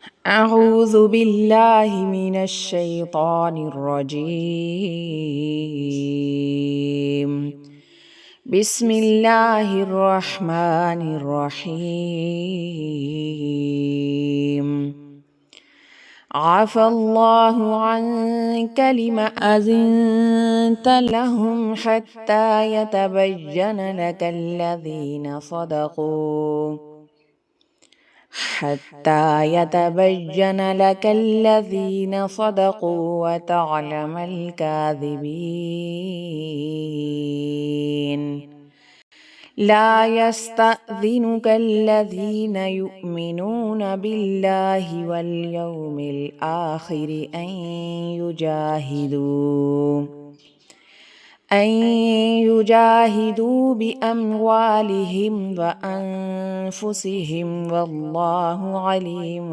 أعوذ بالله من الشيطان الرجيم. بسم الله الرحمن الرحيم. عفى الله عنك لما أذنت لهم حتى يتبين لك الذين صدقوا وتعلم الكاذبين. لا يستأذنك الذين يؤمنون بالله واليوم الآخر أن يجاهدوا بأموالهم وأنفسهم والله عليم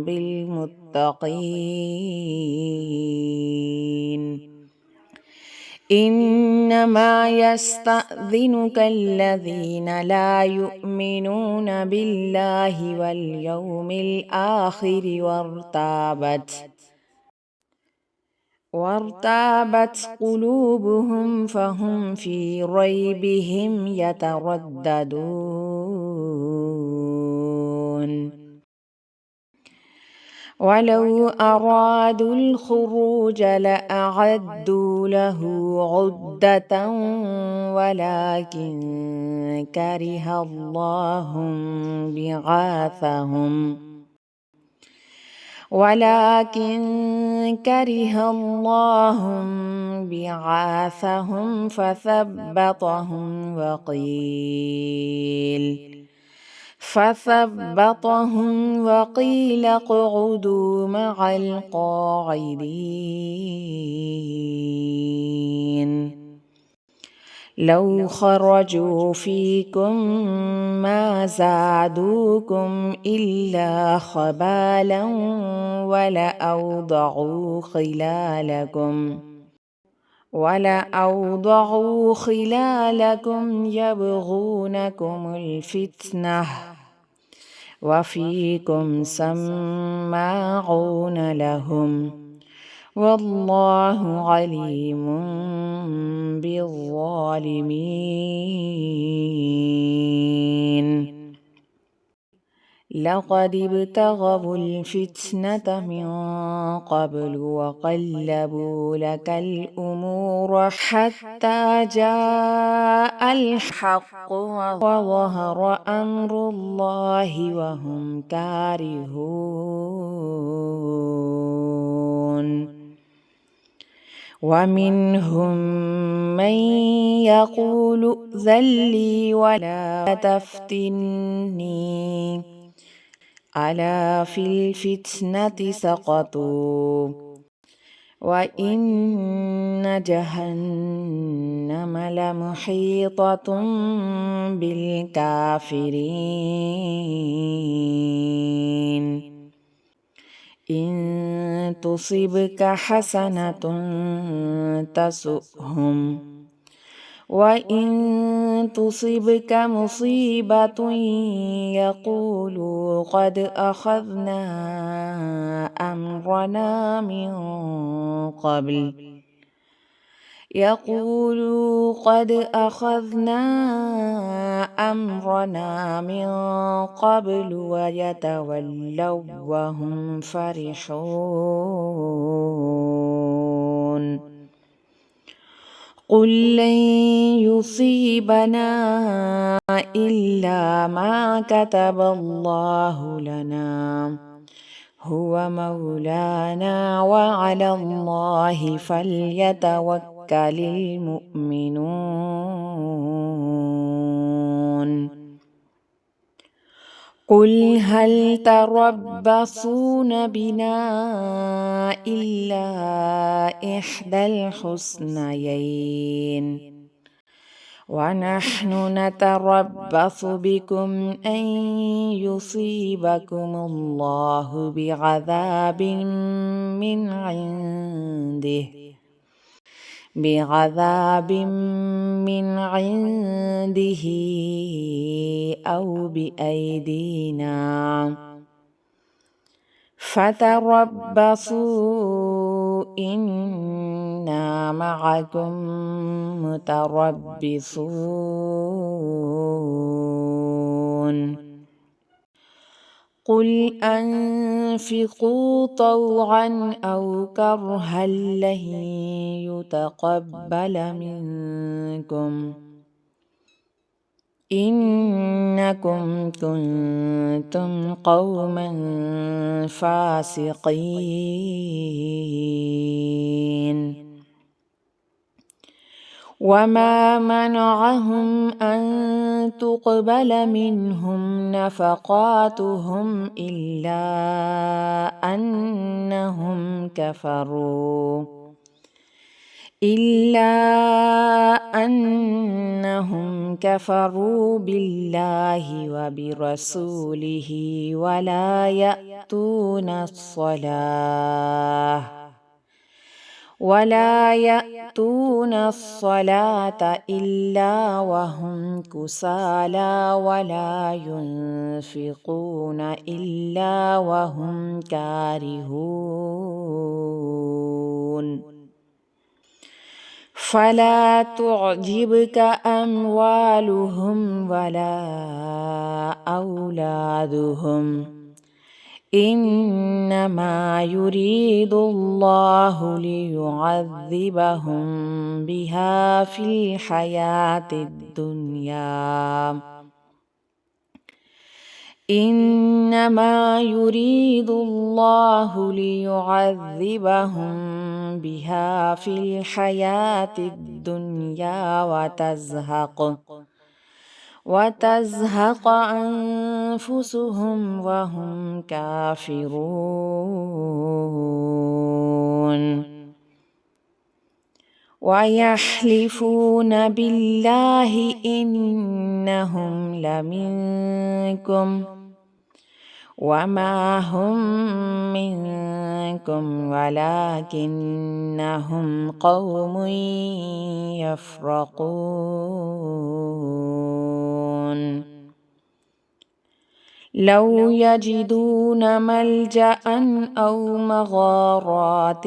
بالمتقين. إنما يستأذنك الذين لا يؤمنون بالله واليوم الآخر وارتابت قلوبهم فهم في ريبهم يترددون. ولو أرادوا الخروج لأعدوا له عدة ولكن كره الله بعاثهم فثبطهم وقيل اقعدوا مع القاعدين. لو خرجوا فيكم ما زادوكم إلا خبالا ولأوضعوا خلالكم يبغونكم الفتنة وفيكم سماعون لهم والله عليم بالظالمين. لقد ابتغوا الفتنة من قبل وقلبوا لك الأمور حتى جاء الحق وظهر أمر الله وهم كارهون. ومنهم من يقول ائذن لي ولا تفتني ألا في الفتنة سقطوا وإن جهنم لمحيطة بالكافرين. إن تصبك حسنة تسؤهم وإن تصبك مصيبة يقولوا قد أخذنا أمرنا من قبل ويتولوا وهم فرحون. قل لن يصيبنا إلا ما كتب الله لنا هو مولانا وعلى الله فليتوكل المؤمنون. قل هل تربصون بنا إلا إحدى الحسنيين ونحن نتربص بكم أن يصيبكم الله بعذاب من عنده أو بأيدينا فتربصوا إنا معكم متربصون قل أنفقوا طوعا أو كرها لن يتقبل منكم إنكم كنتم قوما فاسقين وما منعهم أن تقبل منهم نفقاتهم إلا أنهم كفروا بالله وبرسوله ولا يأتون الصلاة إلا وهم كسالى ولا ينفقون إلا وهم كارهون فلا تعجبك أموالهم ولا أولادهم إنما يريد الله ليعذبهم بها في الحياة الدنيا وتزهق أنفسهم وهم كافرون ويحلفون بالله إنهم لمنكم وما هم منكم ولكنهم قوم يفرقون لو يجدون ملجأ أو مغارات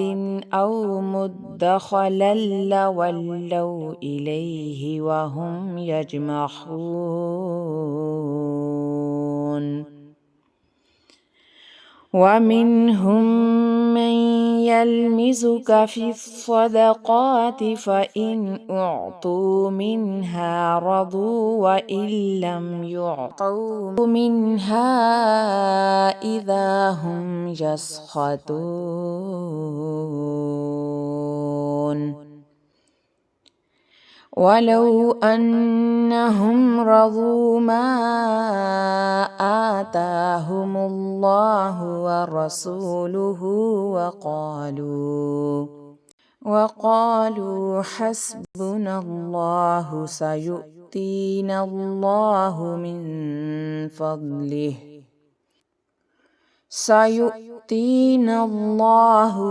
أو مدخلا لولوا إليه وهم يجمحون ومنهم من يلمزك في الصدقات فإن أعطوا منها رضوا وإن لم يعطوا منها إذا هم يسخطون ولو أنهم رضوا ما آتاهم الله ورسوله وقالوا حسبنا الله سيؤتينا الله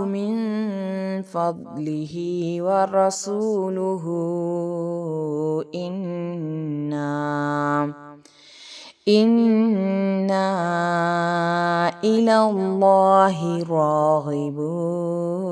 من فضله ورسوله إنا إلى الله راغبون